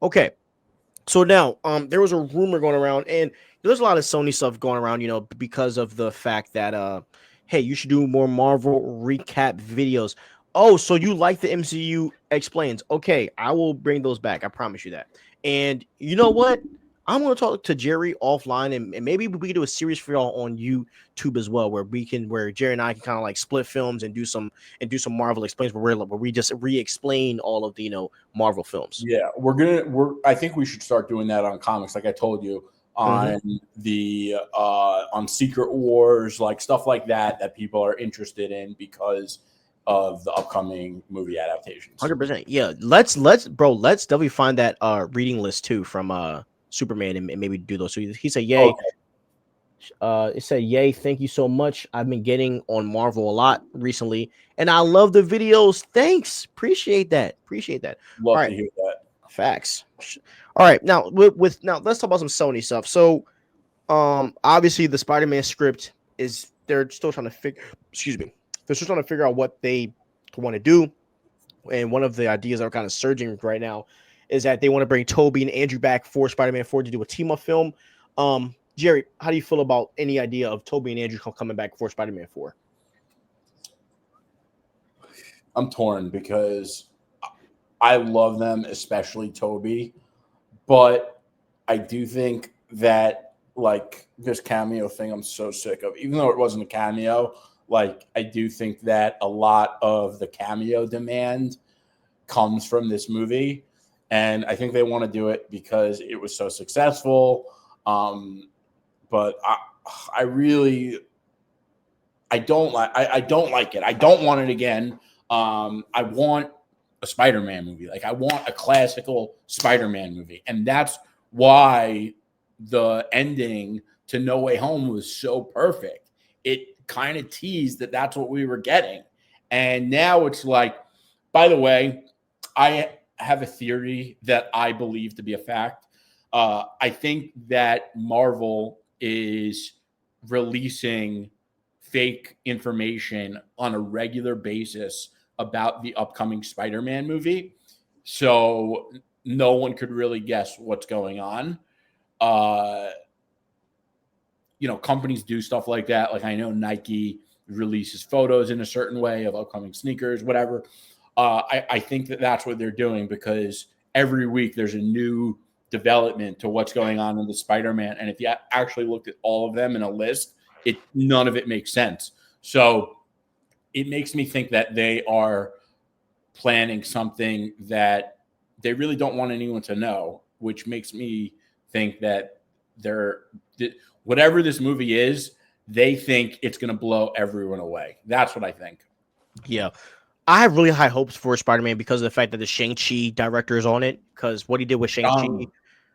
Okay. So now, there was a rumor going around, and there's a lot of Sony stuff going around, because of the fact that, hey, you should do more Marvel recap videos. Oh, so you like the MCU explains? Okay, I will bring those back. I promise you that. And you know what? I'm going to talk to Jerry offline, and maybe we can do a series for y'all on YouTube as well, where Jerry and I can kind of like split films and do some Marvel explains, where we just re-explain all of the Marvel films. Yeah, I think we should start doing that on comics, like I told you, Mm-hmm. on the on Secret Wars, like stuff like that people are interested in because of the upcoming movie adaptations. 100%. Yeah, let's definitely find that reading list too from Superman, and maybe do those. So he said, "Yay." Okay, It said, "Yay, thank you so much. I've been getting on Marvel a lot recently, and I love the videos. Thanks, appreciate that. Appreciate that." All love to right, hear that. facts. All right, now with now let's talk about some Sony stuff. So, obviously the Spider-Man script is they're still trying to figure. Excuse me. They're still trying to figure out what they want to do. And one of the ideas that are kind of surging right now is that they want to bring Toby and Andrew back for Spider-Man 4 to do a team up film. Jerry, how do you feel about any idea of Toby and Andrew coming back for Spider-Man 4? I'm torn because I love them, especially Toby, but I do think that like this cameo thing I'm so sick of. Even though it wasn't a cameo, like I do think that a lot of the cameo demand comes from this movie, and I think they want to do it because it was so successful. But I really, I don't like it. I don't want it again. I want a Spider-Man movie. Like I want a classical Spider-Man movie, and that's why the ending to No Way Home was so perfect. It kind of teased that that's what we were getting, and now it's like, by the way, I have a theory that I believe to be a fact. I think that Marvel is releasing fake information on a regular basis about the upcoming Spider-Man movie. So no one could really guess what's going on. Uh, Companies do stuff like that. Like I know Nike releases photos in a certain way of upcoming sneakers, whatever. I think that that's what they're doing because every week there's a new development to what's going on in the Spider-Man. And if you actually looked at all of them in a list, none of it makes sense. So it makes me think that they are planning something that they really don't want anyone to know, which makes me think that they're whatever this movie is, they think it's going to blow everyone away. That's what I think. Yeah. I have really high hopes for Spider-Man because of the fact that the Shang-Chi director is on it. Because what he did with Shang-Chi, Um,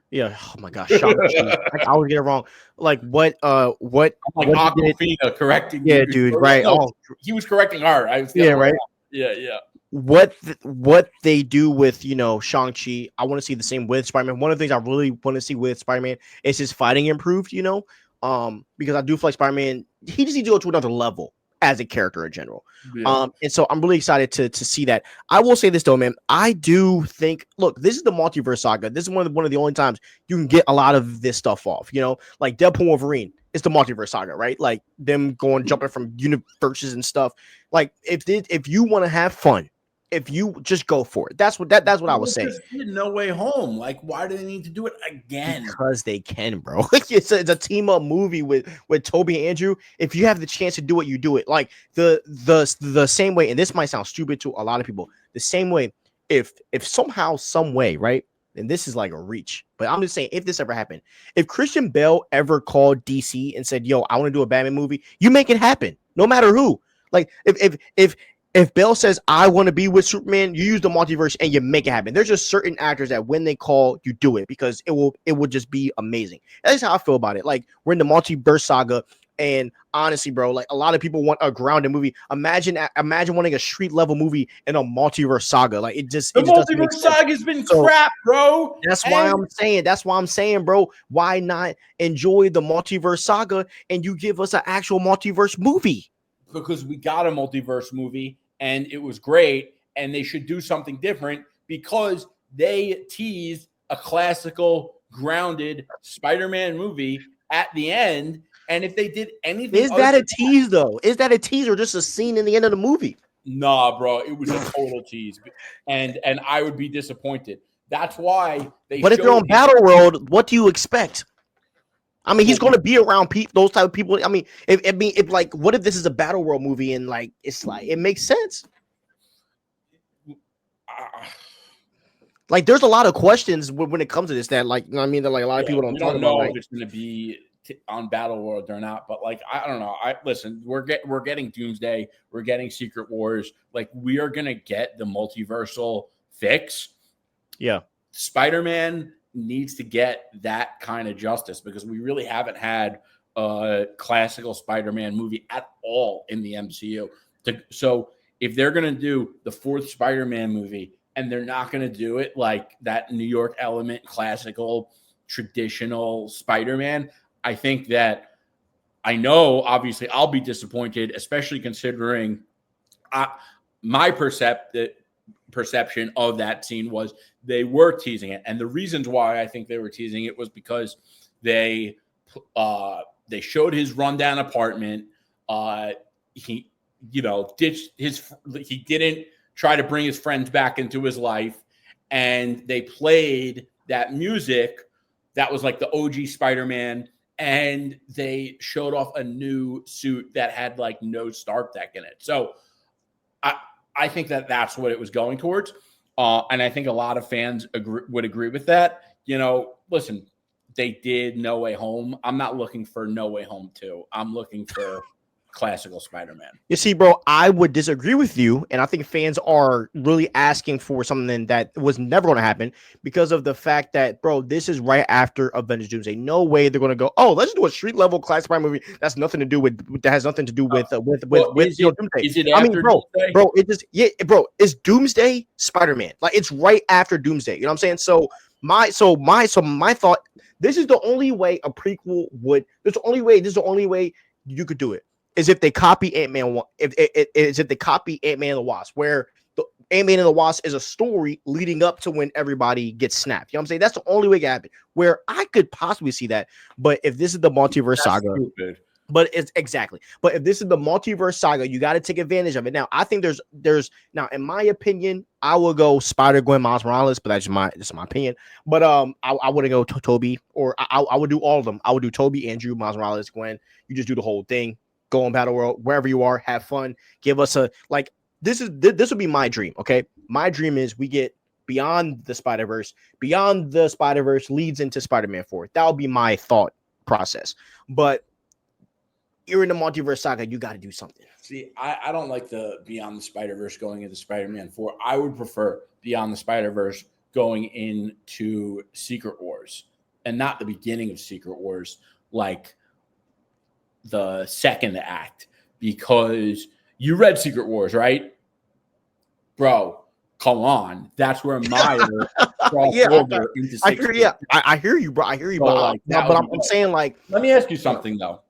yeah, oh my gosh, Shang-Chi. I'm I always get it wrong. Like like what he did. Aquafina correcting Yeah, you dude, before. right. No, Oh, he was correcting her. I was the yeah, other way right. around. Yeah, yeah. What they do with Shang-Chi, I want to see the same with Spider-Man. One of the things I really want to see with Spider-Man is his fighting improved, because I do feel like Spider-Man, he just needs to go to another level as a character in general. Yeah. And so I'm really excited to see that. I will say this though, man. I do think, look, this is the multiverse saga. This is one of the only times you can get a lot of this stuff off. Like Deadpool Wolverine. It's the multiverse saga, right? Like them going jumping from universes and stuff. Like if you want to have fun, if you just go for it. That's what I was Well, saying. just did No Way Home. Like, why do they need to do it again? Because they can, bro. It's a team up movie with Toby and Andrew. If you have the chance to do it, you do it. Like the same way, and this might sound stupid to a lot of people. The same way, if somehow, some way, right? And this is like a reach, but I'm just saying, if this ever happened, if Christian Bale ever called DC and said, "Yo, I want to do a Batman movie," you make it happen, no matter who. Like if Bale says, "I want to be with Superman," you use the multiverse and you make it happen. There's just certain actors that when they call, you do it because it will just be amazing. That's how I feel about it. Like we're in the multiverse saga, and honestly, bro, like a lot of people want a grounded movie. Imagine wanting a street level movie in a multiverse saga. Like The it just doesn't make multiverse sense. saga has been So crap, bro. that's why And I'm saying. That's why I'm saying, bro. Why not enjoy the multiverse saga and you give us an actual multiverse movie? because we got a multiverse movie and it was great, and they should do something different because they teased a classical, grounded Spider-Man movie at the end. And if they did anything, Is that a tease though? Is that a tease or just a scene in the end of the movie? Nah, bro, it was a total tease, and I would be disappointed. That's why they. But if you're on Battle World, what do you expect? I mean, he's going to be around those type of people. I mean, if like, what if this is a Battle World movie and like it's like it makes sense? Like, there's a lot of questions when it comes to this that, like, you know what I mean, that like a lot of people don't talk about. Like, if it's going to be on Battle World or not, but like, I don't know. Listen, we're getting Doomsday, we're getting Secret Wars. Like, we are going to get the multiversal fix. Yeah, Spider-Man needs to get that kind of justice because we really haven't had a classical Spider-Man movie at all in the MCU. So if they're going to do the fourth Spider-Man movie and they're not going to do it like that New York element, classical, traditional Spider-Man, I think that I know, obviously, I'll be disappointed, especially considering my perception of that scene was they were teasing it. And the reasons why I think they were teasing it was because they showed his rundown apartment. He didn't try to bring his friends back into his life. And they played that music that was like the OG Spider-Man. And they showed off a new suit that had like no Stark deck in it. So I think that that's what it was going towards. And I think a lot of fans would agree with that. You know, listen, they did No Way Home. I'm not looking for No Way Home 2. I'm looking for classical Spider-Man. You see, bro, I would disagree with you. And I think fans are really asking for something that was never going to happen because of the fact that, bro, this is right after Avengers Doomsday. No way they're going to go, oh, let's do a street level classic Spider-Man movie. That's nothing to do with that has nothing to do with Doomsday. Is it after Doomsday? Bro, it's Doomsday Spider-Man. Like, it's right after Doomsday. You know what I'm saying? So my thought, this is the only way a prequel would, this is the only way you could do it. Is if they copy Ant-Man, if they copy Ant-Man and the Wasp, where the Ant-Man and the Wasp is a story leading up to when everybody gets snapped. You know what I'm saying? That's the only way it can happen. Where I could possibly see that. But if this is the multiverse saga, but it's exactly. But if this is the multiverse saga, you got to take advantage of it. Now, I think there's now, in my opinion, I will go Spider-Gwen, Miles Morales, but that's my opinion. But I wouldn't go Toby, or I would do all of them. I would do Toby, Andrew, Miles Morales, Gwen. You just do the whole thing. Go on Battle World, wherever you are, have fun. Give us this would be my dream. Okay, my dream is we get beyond the Spider-Verse. Beyond the Spider-Verse leads into Spider-Man 4. That would be my thought process. But you're in the multiverse saga, you got to do something. See, I don't like the Beyond the Spider-Verse going into Spider-Man 4. I would prefer Beyond the Spider-Verse going into Secret Wars, and not the beginning of Secret Wars, like the second act, because you read Secret Wars, right? Bro, come on. That's where Meyer over into I hear you, bro. I hear you, bro. But I'm saying, like, let me ask you something though.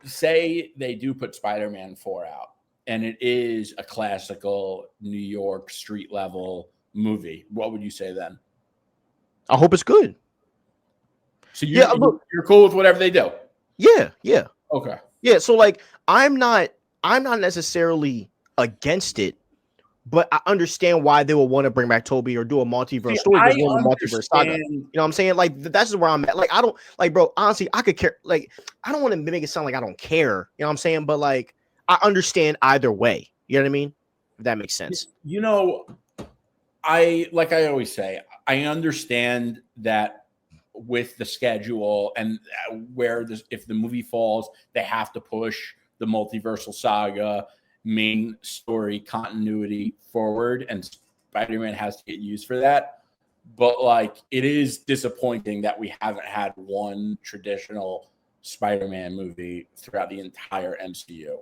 Say they do put Spider-Man 4 out, and it is a classical New York street level movie. What would you say then? I hope it's good. So you're cool with whatever they do? Yeah. Okay. Yeah, so like I'm not necessarily against it, but I understand why they would want to bring back Toby or do a multiverse story. Multiverse saga. You know what I'm saying? Like, that's where I'm at. Like, I don't like, bro, honestly, I could care. Like, I don't want to make it sound like I don't care. You know what I'm saying? But like, I understand either way. You know what I mean? If that makes sense. You know, I always say, I understand that with the schedule and if the movie falls, they have to push the multiversal saga main story continuity forward, and Spider-Man has to get used for that. But like, it is disappointing that we haven't had one traditional Spider-Man movie throughout the entire MCU.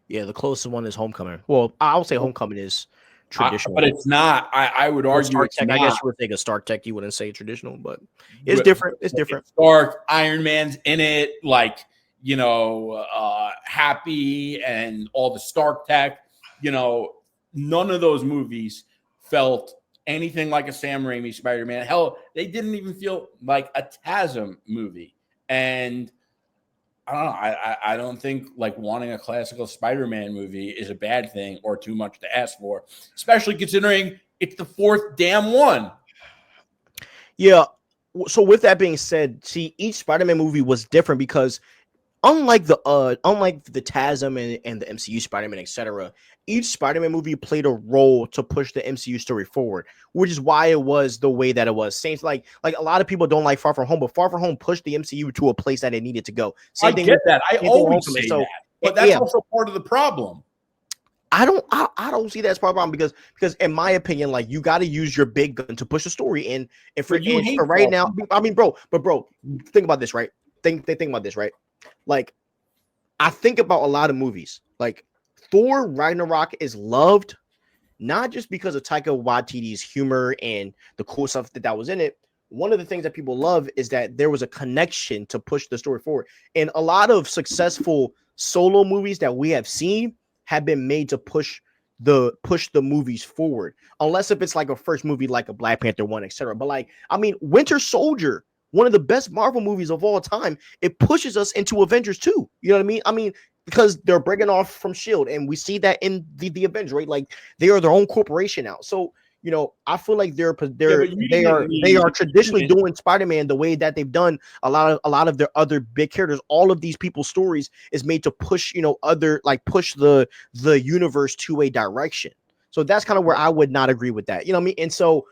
Yeah, the closest one is Homecoming. Well, I would say Homecoming is traditional, but it's not. I would argue it's not. I guess you would think a Stark Tech, you wouldn't say traditional, but it's different. It's different. Stark, Iron Man's in it, like, you know, Happy and all the Stark Tech. You know, none of those movies felt anything like a Sam Raimi Spider-Man. Hell, they didn't even feel like a TASM movie. And I don't know. I don't think like wanting a classical Spider-Man movie is a bad thing or too much to ask for, especially considering it's the fourth damn one. Yeah. So with that being said, see, each Spider-Man movie was different because unlike the TASM and the MCU Spider-Man, etc., each Spider-Man movie played a role to push the MCU story forward, which is why it was the way that it was. Same like a lot of people don't like Far From Home, but Far From Home pushed the MCU to a place that it needed to go. I Same thing get with that. I same thing with always Homecoming. say So that, but that's yeah, also part of the problem. I don't see that as part of the problem because in my opinion, like you got to use your big gun to push the story. But you hate For right now, I mean, bro, think about this, right? Think about this, right? Like I think about a lot of movies. Like Thor Ragnarok is loved not just because of Taika Waititi's humor and the cool stuff that was in it. One of the things that people love is that there was a connection to push the story forward. And a lot of successful solo movies that we have seen have been made to push the movies forward. Unless if it's like a first movie like a Black Panther one, etc. But like, I mean, Winter Soldier, one of the best Marvel movies of all time, it pushes us into Avengers 2. You know what I mean? I mean, because they're breaking off from Shield, and we see that in the Avengers, right? Like they are their own corporation now. So you know, I feel like they are traditionally doing Spider-Man the way that they've done a lot of their other big characters. All of these people's stories is made to push, you know, push the universe to a direction. So that's kind of where I would not agree with that. You know what I mean? And so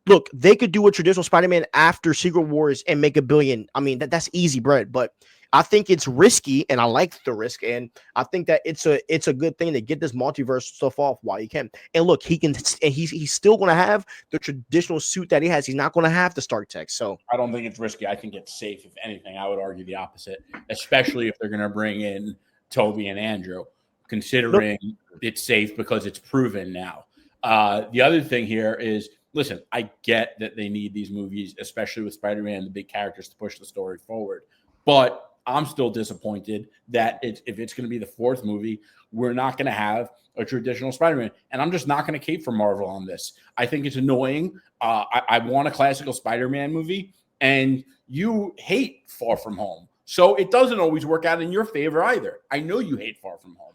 look, they could do a traditional Spider-Man after Secret Wars and make $1 billion. I mean, that's easy bread, but I think it's risky, and I like the risk, and I think that it's a good thing to get this multiverse stuff off while you can. And look, he can, and he's still going to have the traditional suit that he has. He's not going to have the Stark Tech. So I don't think it's risky. I think it's safe. If anything, I would argue the opposite, especially if they're going to bring in Toby and Andrew, considering it's safe because it's proven now. The other thing here is, listen, I get that they need these movies, especially with Spider-Man, the big characters, to push the story forward. But I'm still disappointed that if it's going to be the fourth movie, we're not going to have a traditional Spider-Man. And I'm just not going to cape for Marvel on this. I think it's annoying. I want a classical Spider-Man movie, and you hate Far From Home. So it doesn't always work out in your favor either. I know you hate Far From Home.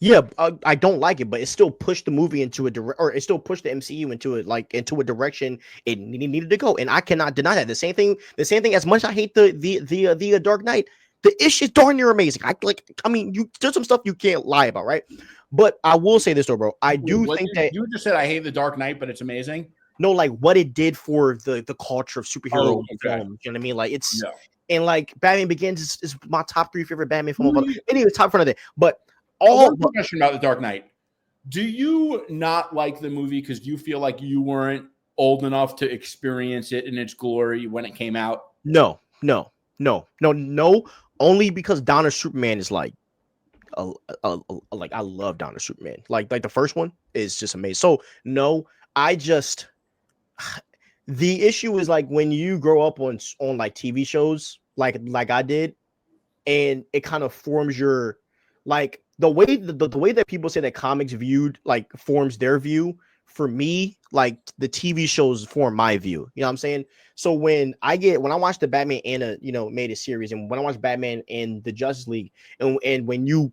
Yeah, I don't like it, but it still pushed the movie into or it still pushed the MCU into a direction it needed to go, and I cannot deny that. The same thing. As much as I hate the Dark Knight, the ish is darn near amazing. I mean, there's some stuff you can't lie about, right? But I will say this though, bro. I do think that you just said I hate the Dark Knight, but it's amazing. No, like what it did for the culture of superhero films. You know what I mean? Like it's and like Batman Begins is my top 3 favorite Batman film. Anyway, top front of it, but. One question about the Dark Knight. Do you not like the movie because you feel like you weren't old enough to experience it in its glory when it came out? No. Only because Donner Superman is like, like I love Donner Superman. Like the first one is just amazing. So no, I just the issue is like when you grow up on like TV shows like I did, and it kind of forms your like. The way that people say that comics viewed like forms their view, for me, like the TV shows form my view. You know what I'm saying? So when I watch the Batman made a series, and when I watch Batman and the Justice League, and when you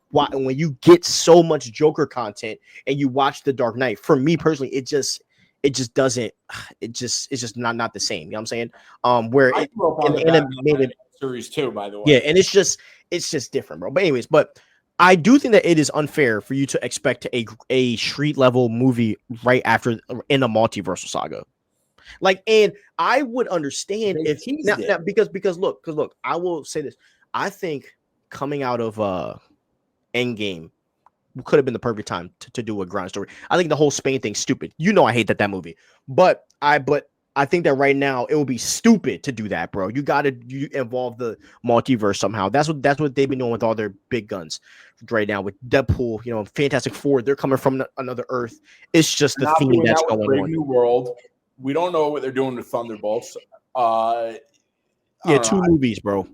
get so much Joker content and you watch the Dark Knight, for me personally, it's just not the same. You know what I'm saying? Where I grew up on the animated series too, by the way. Yeah, and it's just different, bro. But anyways, I do think that it is unfair for you to expect a street level movie right after in a multiversal saga. Like, and I would understand because look, I will say this. I think coming out of Endgame could have been the perfect time to do a ground story. I think the whole Spain thing's stupid. You know I hate that movie. But I think that right now it would be stupid to do that, bro. You involve the multiverse somehow. That's what they've been doing with all their big guns right now with Deadpool, you know, Fantastic Four. They're coming from another Earth. It's just the theme that's going on. New World. We don't know what they're doing with Thunderbolts. Yeah, 2 movies, bro.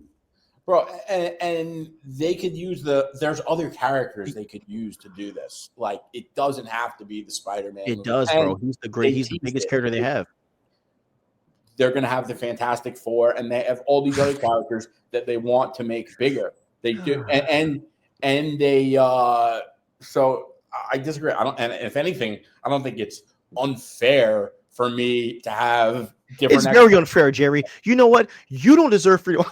bro. And they could use there's other characters they could use to do this. Like, it doesn't have to be the Spider-Man It movie. does, bro. And He's the teased biggest it. character they have. They're going to have the Fantastic Four, and they have all these other characters that they want to make bigger. They do, and they. So I disagree. I don't, and if anything, I don't think it's unfair for me to have different. It's very unfair, Jerry. You know what? You don't deserve freedom.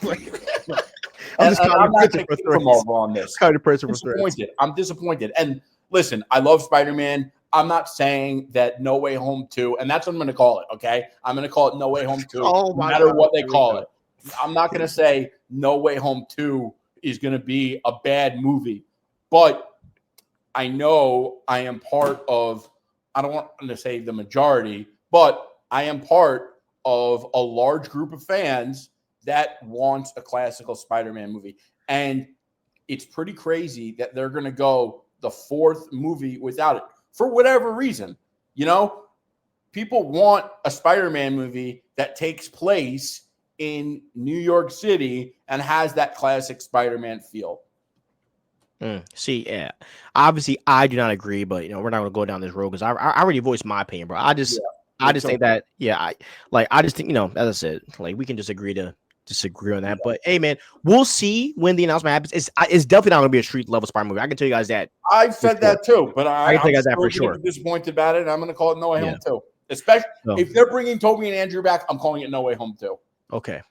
I'm just I'm not going to keep them over on this. Kind of person for threats. I'm disappointed. And listen, I love Spider-Man. I'm not saying that No Way Home 2, and that's what I'm going to call it, okay? I'm going to call it No Way Home 2, no matter what they call it. I'm not going to say No Way Home 2 is going to be a bad movie, but I know I am part of, I don't want to say the majority, but I am part of a large group of fans that wants a classical Spider-Man movie. And it's pretty crazy that they're going to go the fourth movie without it. For whatever reason, you know, people want a Spider-Man movie that takes place in New York City and has that classic Spider-Man feel. See, yeah, obviously I do not agree, but we're not going to go down this road because I already voiced my opinion, bro. I just think that, I just think, as I said, like, we can just agree to disagree on that. Yeah. But hey, man, we'll see when the announcement happens. It's definitely not going to be a street level Spider movie. I can tell you guys that. I've said that too, but I can tell you guys that for sure. Disappointed about it. And I'm going to call it No Way Home 2. Especially if they're bringing Toby and Andrew back, I'm calling it No Way Home 2. Okay.